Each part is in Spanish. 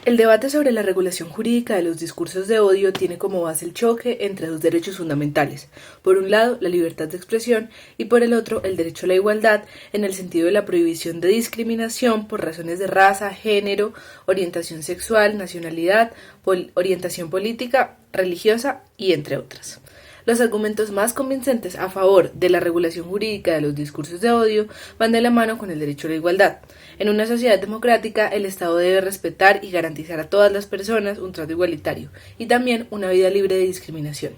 El debate sobre la regulación jurídica de los discursos de odio tiene como base el choque entre dos derechos fundamentales. Por un lado, la libertad de expresión y por el otro, el derecho a la igualdad en el sentido de la prohibición de discriminación por razones de raza, género, orientación sexual, nacionalidad, orientación política, religiosa y entre otras. Los argumentos más convincentes a favor de la regulación jurídica de los discursos de odio van de la mano con el derecho a la igualdad. En una sociedad democrática, el Estado debe respetar y garantizar a todas las personas un trato igualitario y también una vida libre de discriminación.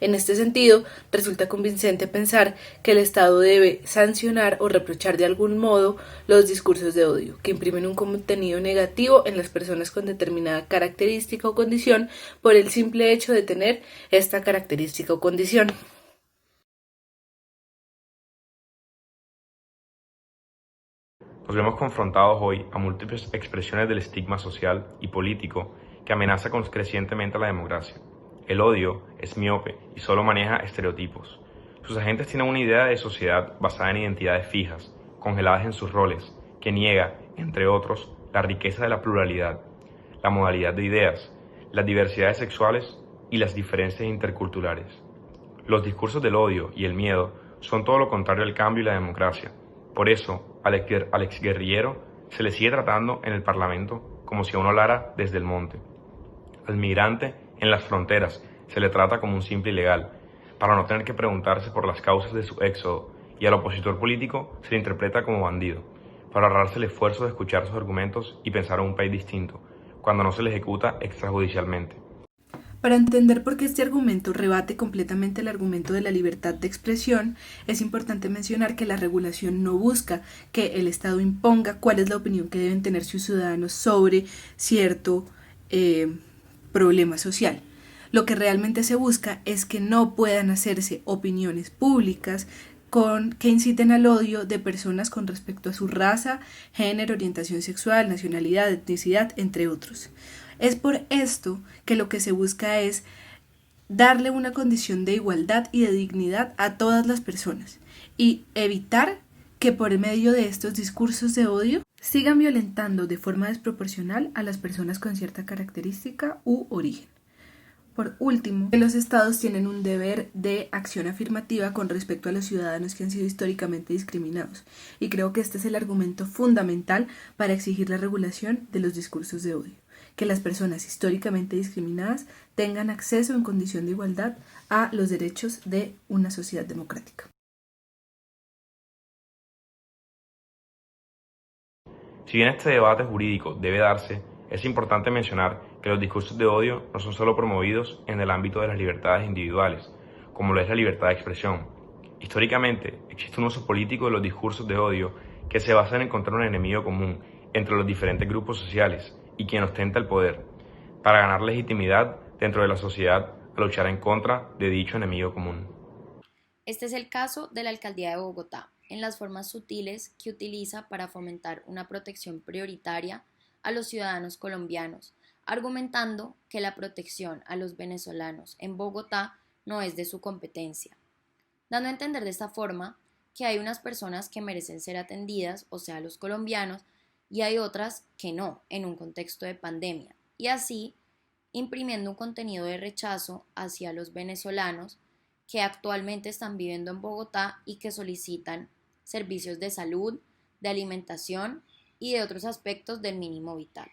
En este sentido, resulta convincente pensar que el Estado debe sancionar o reprochar de algún modo los discursos de odio, que imprimen un contenido negativo en las personas con determinada característica o condición por el simple hecho de tener esta característica o condición. Nos vemos confrontados hoy a múltiples expresiones del estigma social y político que amenaza crecientemente a la democracia. El odio es miope y solo maneja estereotipos. Sus agentes tienen una idea de sociedad basada en identidades fijas, congeladas en sus roles, que niega, entre otros, la riqueza de la pluralidad, la modalidad de ideas, las diversidades sexuales y las diferencias interculturales. Los discursos del odio y el miedo son todo lo contrario al cambio y la democracia. Por eso, al exguerrillero se le sigue tratando en el Parlamento como si uno hablara desde el monte. Al migrante en las fronteras se le trata como un simple ilegal, para no tener que preguntarse por las causas de su éxodo, y al opositor político se le interpreta como bandido, para ahorrarse el esfuerzo de escuchar sus argumentos y pensar en un país distinto, cuando no se le ejecuta extrajudicialmente. Para entender por qué este argumento rebate completamente el argumento de la libertad de expresión, es importante mencionar que la regulación no busca que el Estado imponga cuál es la opinión que deben tener sus ciudadanos sobre cierto problema social. Lo que realmente se busca es que no puedan hacerse opiniones públicas que inciten al odio de personas con respecto a su raza, género, orientación sexual, nacionalidad, etnicidad, entre otros. Es por esto que lo que se busca es darle una condición de igualdad y de dignidad a todas las personas y evitar que por medio de estos discursos de odio sigan violentando de forma desproporcional a las personas con cierta característica u origen. Por último, los estados tienen un deber de acción afirmativa con respecto a los ciudadanos que han sido históricamente discriminados, y creo que este es el argumento fundamental para exigir la regulación de los discursos de odio, que las personas históricamente discriminadas tengan acceso en condición de igualdad a los derechos de una sociedad democrática. Si bien este debate jurídico debe darse, es importante mencionar que los discursos de odio no son solo promovidos en el ámbito de las libertades individuales, como lo es la libertad de expresión. Históricamente, existe un uso político de los discursos de odio que se basa en encontrar un enemigo común entre los diferentes grupos sociales y quien ostenta el poder, para ganar legitimidad dentro de la sociedad a luchar en contra de dicho enemigo común. Este es el caso de la Alcaldía de Bogotá, en las formas sutiles que utiliza para fomentar una protección prioritaria a los ciudadanos colombianos, argumentando que la protección a los venezolanos en Bogotá no es de su competencia, dando a entender de esta forma que hay unas personas que merecen ser atendidas, o sea, los colombianos, y hay otras que no, en un contexto de pandemia, y así imprimiendo un contenido de rechazo hacia los venezolanos que actualmente están viviendo en Bogotá y que solicitan servicios de salud, de alimentación y de otros aspectos del mínimo vital.